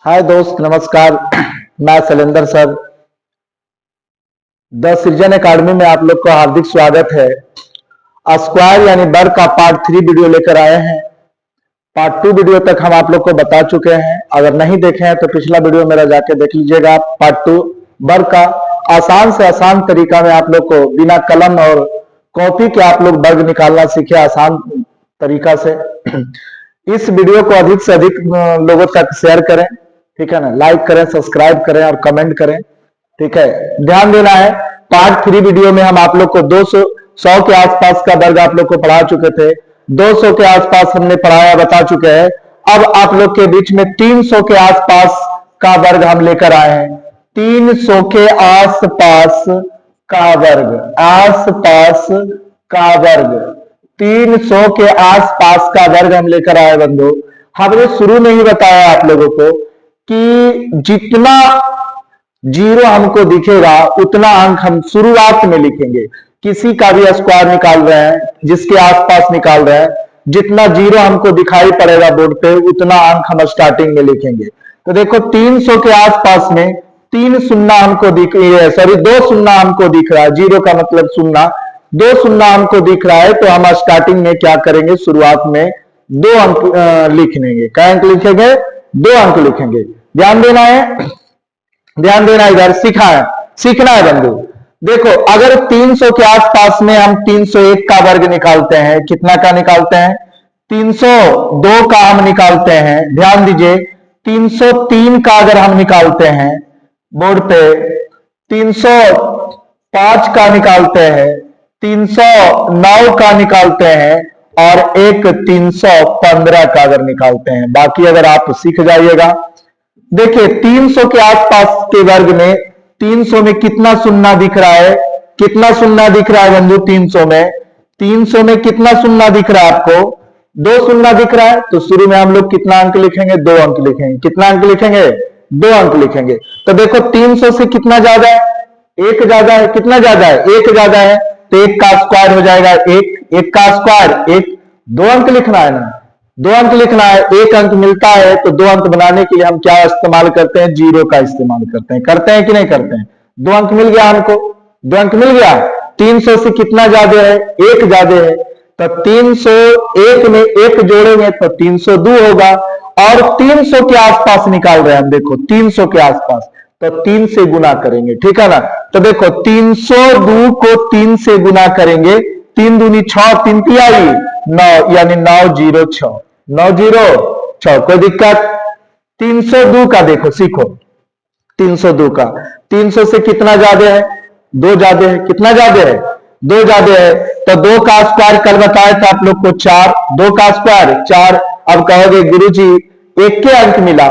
हाय दोस्त, नमस्कार। मैं शैलेंद्र सर द सृजन एकेडमी में आप लोग का हार्दिक स्वागत है। स्क्वायर यानी वर्ग का पार्ट 3 वीडियो लेकर आए हैं। पार्ट 2 वीडियो तक हम आप लोग को बता चुके हैं। अगर नहीं देखे हैं तो पिछला वीडियो मेरा जाके देख लीजिएगा। पार्ट 2 वर्ग का आसान से आसान तरीका में आप लोग को बिना कलम और कॉपी के आप लोग वर्ग निकालना सीखे आसान तरीका से। इस वीडियो को अधिक से अधिक लोगों तक शेयर करें, ठीक है ना। लाइक करें, सब्सक्राइब करें और कमेंट करें, ठीक है। ध्यान देना है, पार्ट 3 वीडियो में हम आप लोग को 200 के आसपास का वर्ग आप लोग को पढ़ा चुके थे। 200 के आसपास हमने पढ़ाया, बता चुके हैं। अब आप लोग के बीच में 300 के आसपास का वर्ग हम लेकर आए हैं। 300 के आसपास का वर्ग, आसपास का वर्ग, 300 के आसपास का वर्ग हम लेकर आए बंधु। हमने शुरू में ही बताया आप लोगों को कि जितना जीरो हमको दिखेगा उतना अंक हम शुरुआत में लिखेंगे। किसी का भी स्क्वायर निकाल रहे हैं, जिसके आसपास निकाल रहे हैं, जितना जीरो हमको दिखाई पड़ेगा बोर्ड पे उतना अंक हम स्टार्टिंग में लिखेंगे। तो देखो 300 के आसपास में 3 शून्य हमको दिख रही है, सॉरी 2 शून्य हमको दिख रहा है। जीरो का मतलब शून्य, 2 शून्य हमको दिख रहा है। तो हम स्टार्टिंग में क्या करेंगे, शुरुआत में 2 अंक लिख लेंगे। क्या अंक लिखेंगे? 2 अंक लिखेंगे। ध्यान देना है, ध्यान देना, इधर सीखना है बंधु। देखो अगर 300 के आसपास में हम 301 का वर्ग निकालते हैं, कितना का निकालते हैं? 302 का हम निकालते हैं। ध्यान दीजिए, 303 का अगर हम निकालते हैं बोर्ड पे, 305 का निकालते हैं, 309 का निकालते हैं और एक 315 का अगर निकालते हैं। बाकी अगर आप सीख जाइएगा। देखिए 300 के आसपास के वर्ग में 300 में कितना शून्य दिख रहा है? कितना शून्य दिख रहा है बंधु? 300 में कितना शून्य दिख रहा है आपको? 2 शून्य दिख रहा है। तो शुरू में हम लोग कितना अंक लिखेंगे? 2 अंक लिखेंगे। कितना अंक लिखेंगे? 2 अंक लिखेंगे। तो देखो 300 से कितना ज्यादा है? 1 ज्यादा है। कितना ज्यादा है? 1 ज्यादा है। तो 1 का स्क्वायर हो जाएगा 1 का स्क्वायर 1। 2 अंक लिखना है ना, 2 अंक लिखना है। 1 अंक मिलता है तो 2 अंक बनाने के लिए हम क्या इस्तेमाल करते हैं? जीरो का इस्तेमाल करते हैं। करते हैं कि नहीं करते हैं? 2 अंक मिल गया हमको, 2 अंक मिल गया। 300 से कितना ज्यादा है? 1 ज्यादा है। तो 301 में 1 जोड़ेंगे तो 302 होगा। और 300 के आसपास निकाल रहे हैं हम। देखो 300 के आसपास, तो 3 से गुना करेंगे, ठीक है ना। तो देखो 302 को 3 से गुना करेंगे। 3 दूनी 6, 3 तिहाई 9, यानी 906, 906। कोई दिक्कत? 302 का देखो, सीखो 302 का। 300 से कितना ज्यादा है? 2 ज्यादा है। कितना ज्यादा है? 2 ज्यादा है। तो 2 का स्क्वायर कल बताया था आप लोग को 4, 2 का स्क्वायर 4। अब कहोगे गुरुजी 1 के अंक मिला,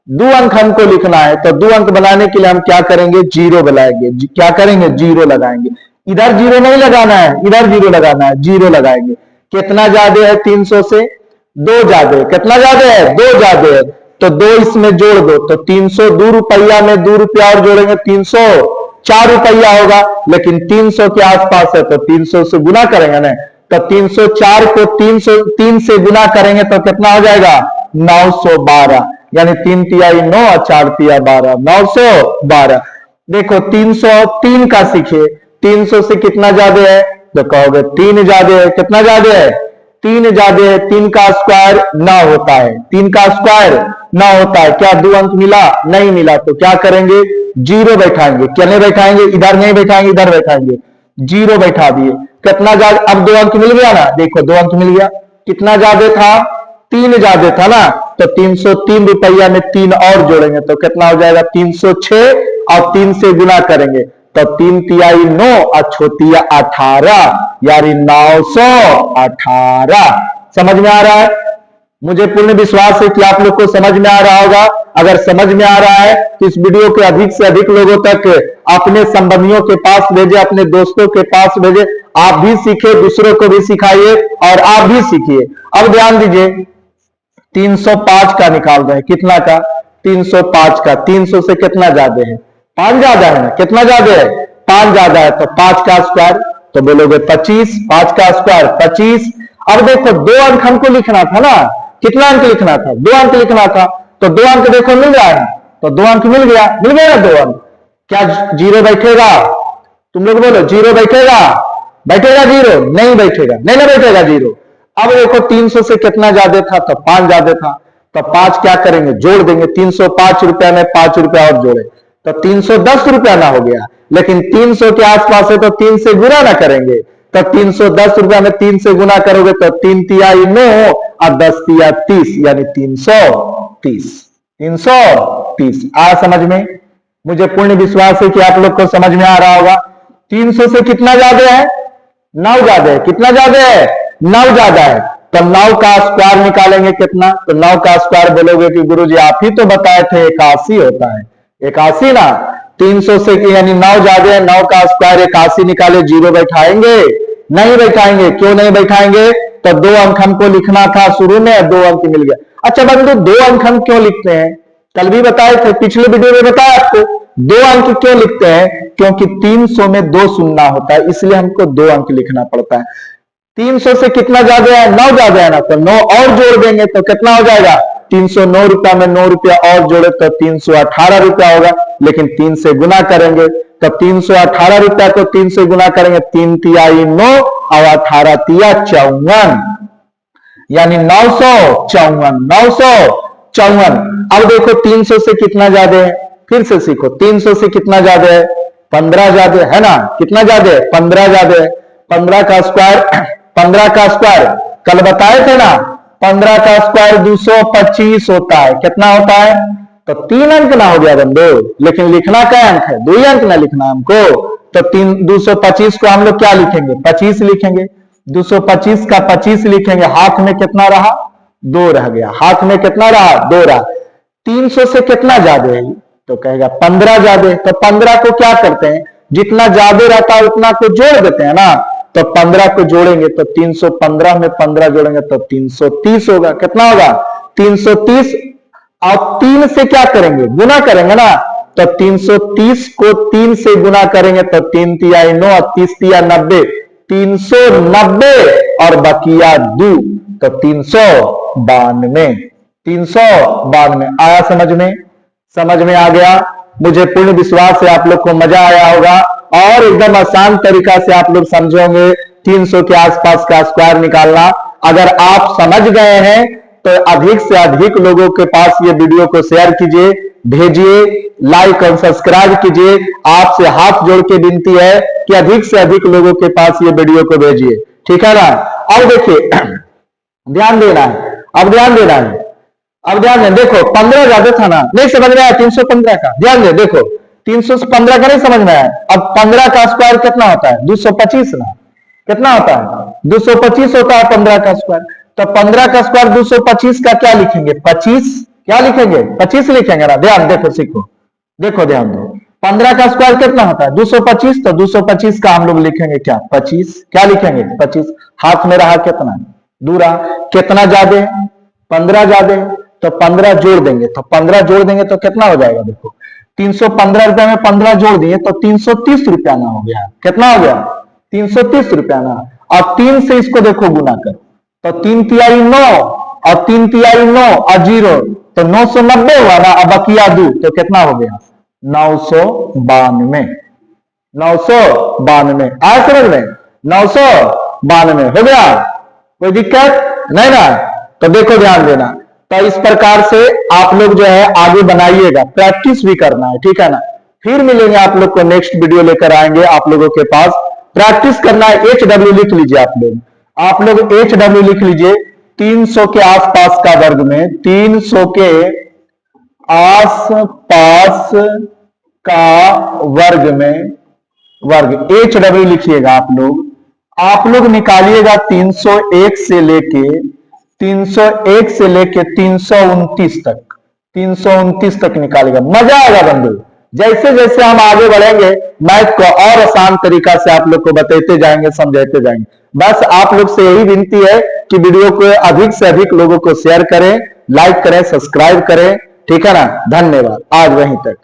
2 अंक हमको लिखना है। तो 2 अंक बनाने के लिए हम क्या करेंगे? जीरो बनाएंगे। क्या करेंगे? जीरो लगाएंगे। इधर जीरो नहीं लगाना है, इधर जीरो लगाना है। जीरो लगाएंगे। कितना ज्यादा है? 300 से 2 ज्यादा है। कितना ज्यादा है? 2 ज्यादा है। तो 2 इसमें जोड़ दो तो 302 रुपया में 2 रुपया और जोड़ेंगे 304 रुपया होगा। लेकिन 300 के आसपास है तो 300 से गुना करेंगे ना। तो 304 को 303 से गुना करेंगे तो कितना हो जाएगा? 912, यानी 3 तिहाई 9 और 4 तिहाई 12, 912। देखो 303 का सीखिए। 300 से कितना ज्यादा है? तो कहोगे 3 ज्यादा है। कितना ज्यादा है? 3 ज्यादा है। 3 का स्क्वायर 9 होता है। 3 का स्क्वायर 9 होता है। क्या 2 अंक मिला? नहीं मिला। तो क्या करेंगे? जीरो बैठाएंगे। क्या नहीं बैठाएंगे? इधर नहीं बैठाएंगे, इधर बैठाएंगे। जीरो बैठा दिए। कितना ज्यादा? अब 2 अंक मिल गया ना। देखो 2 अंक मिल गया। कितना ज्यादा था? 3 ज्यादा था ना। तो 303 रुपया में 3 और जोड़ेंगे तो कितना हो जाएगा? 306 और 3 से गुना करेंगे तो 3 तिहाई 9 और छोटिया 18, यानी 918। समझ में आ रहा है? मुझे पूर्ण विश्वास है कि आप लोग को समझ में आ रहा होगा। अगर समझ में आ रहा है तो इस वीडियो के अधिक से अधिक लोगों तक अपने संबंधियों के पास भेजे, अपने दोस्तों के पास भेजे। आप भी सीखे, दूसरों को भी सिखाइए और आप भी सीखिए। अब ध्यान दीजिए, 305 का निकाल रहे हैं। कितना का? 305 का। 300 से कितना ज्यादा है? 5 ज्यादा है ना। कितना ज्यादा है? 5 ज्यादा है। तो 5 का स्क्वायर तो बोलोगे 25, 5 का स्क्वायर 25। अब देखो 2 अंक हमको लिखना था ना। कितना अंक लिखना था? 2 अंक लिखना था। तो 2 अंक देखो मिल रहा है, तो 2 अंक मिल गया ना 2 अंक। क्या जीरो बैठेगा? तुम लोग बोलो जीरो बैठेगा? बैठेगा जीरो? नहीं बैठेगा, नहीं ना बैठेगा जीरो। अब देखो 300 से कितना ज्यादा था? तो 5 ज्यादा था। तो 5 क्या करेंगे? जोड़ देंगे। 305 रुपया में 5 रुपया और जोड़े तो 310 रुपया ना हो गया। लेकिन 300 के आसपास है तो 3 से गुना ना करेंगे। तो 310 रुपया में 3 से गुना करोगे तो 3 तिया 9 और 10 तिया 30, यानी 330। 330 आया समझ में? मुझे पूर्ण विश्वास है कि आप लोग को समझ में आ रहा होगा। 300 से कितना ज्यादा है? 9 ज्यादा है। कितना ज्यादा है? 9 ज्यादा है। तो 9 का स्क्वायर निकालेंगे कितना? तो 9 का स्क्वायर बोलोगे कि गुरुजी आप ही तो बताए थे 81 होता है। 81 ना। 300 से यानी 9 ज्यादा है, 9 का स्क्वायर 81 निकाले, जीरो बैठाएंगे? नहीं बैठाएंगे। क्यों नहीं बैठाएंगे? तो 2 अंक हमको लिखना था शुरू में, 2 अंक मिल गया। अच्छा बंधु 2 अंक हम क्यों लिखते हैं? कल भी बताए थे, पिछले वीडियो में बताया आपको 2 अंक क्यों लिखते हैं? क्योंकि 300 में 2 सुनना होता है, इसलिए हमको 2 अंक लिखना पड़ता है। 300 से कितना ज्यादा है? 9 ज्यादा है ना। तो 9 और जोड़ देंगे तो कितना हो जाएगा? 309 रुपया में 9 रुपया और जोड़े तो 318 रुपया होगा। लेकिन 3 से गुना करेंगे तो 318 रुपया को 3 से गुना करेंगे, 3 तिया 9 और 18 तिया 54, यानी 954। 954। अब देखो 300 से कितना ज्यादा है? फिर से सीखो। 300 से कितना ज्यादा है? 15 ज्यादा है ना। कितना ज्यादा है? 15 ज्यादा है। 15 का स्क्वायर 15 का स्क्वायर कल बताए थे ना, 15 का स्क्वायर 225 होता है। कितना होता है? तो 3 अंक ना हो गया बंदो। लेकिन लिखना क्या अंक है? 2 अंक ना लिखना हमको। तो 225 को हम लोग क्या लिखेंगे? 25 लिखेंगे। 225 का 25 लिखेंगे। हाथ में कितना रहा? 2 रह गया। हाथ में कितना रहा? 2 रहा। 300 से कितना ज्यादा है? तो कहेगा 15 ज्यादा है। तो 15 को क्या करते हैं? जितना ज्यादा रहता है उतना को जोड़ देते हैं ना। तो 15 को जोड़ेंगे तो 315 में 15 जोड़ेंगे तो 330 होगा। कितना होगा? 330। और 3 से क्या करेंगे? गुना करेंगे ना। तो 330 को 3 से गुना करेंगे तो 3 तिया 9 और 30 तिया 90, 390 और बकिया 2 तो 392। 392 आया समझ में? समझ में आ गया? मुझे पूर्ण विश्वास है आप लोग को मजा आया होगा और एकदम आसान तरीका से आप लोग समझोगे 300 के आसपास का स्क्वायर निकालना। अगर आप समझ गए हैं तो अधिक से अधिक लोगों के पास ये वीडियो को शेयर कीजिए, भेजिए, लाइक और सब्सक्राइब कीजिए। आपसे हाथ जोड़ के विनती है कि अधिक से अधिक लोगों के पास ये वीडियो को भेजिए। ठीक है ना? अब देखिए ध्यान देना है। अब ध्यान देना है। अब ध्यान दें। देखो 15 ज्यादा था ना, नहीं समझ में आया? 315 का ध्यान दे। देखो 315 का नहीं समझ में आया। अब 15 का स्क्वायर कितना होता है? 225 ना। कितना होता है? 225 होता है 15 का स्क्वायर। तो 15 का स्क्वायर 225 का क्या लिखेंगे? 25। क्या लिखेंगे? 25 लिखेंगे ना। ध्यान देखो, सीखो, देखो ध्यान दो। 15 का स्क्वायर कितना होता है? 225। तो 225 का हम लोग लिखेंगे क्या? 25। क्या लिखेंगे? 25। हाथ में रहा कितना? दूरा। कितना ज्यादा? 15 ज्यादा। तो 15 जोड़ देंगे तो 15 जोड़ देंगे तो कितना हो जाएगा? देखो 315 रुपया में 15 जोड़ दिए तो 330 रुपया ना हो गया। कितना हो गया? 330 रुपया ना। और 3 से इसको देखो गुना करो तो 3 तिया 9 और 3 तिया 9 और 0 तो 990 हुआ ना। अब बकिया 2 तो कितना हो गया? 992। 992 आया समझ में? 992 हो गया। कोई दिक्कत नहीं ना? तो देखो ध्यान देना। तो इस प्रकार से आप लोग जो है आगे बनाइएगा, प्रैक्टिस भी करना है। ठीक है ना? फिर मिलेंगे आप लोग को, नेक्स्ट वीडियो लेकर आएंगे आप लोगों के पास। प्रैक्टिस करना है। HW लिख लीजिए आप लोग। आप लोग HW लिख लीजिए। 300 के आसपास का वर्ग में, 300 के आसपास का वर्ग में, वर्ग HW लिखिएगा आप लोग। आप लोग निकालिएगा 301 से लेके 301 से लेके 329 तक, 329 तक निकालेगा। मजा आएगा बंधु। जैसे जैसे हम आगे बढ़ेंगे मैथ को और आसान तरीका से आप लोग को बताते जाएंगे, समझाते जाएंगे। बस आप लोग से यही विनती है कि वीडियो को अधिक से अधिक लोगों को शेयर करें, लाइक करें, सब्सक्राइब करें। ठीक है ना? धन्यवाद। आज वहीं तक।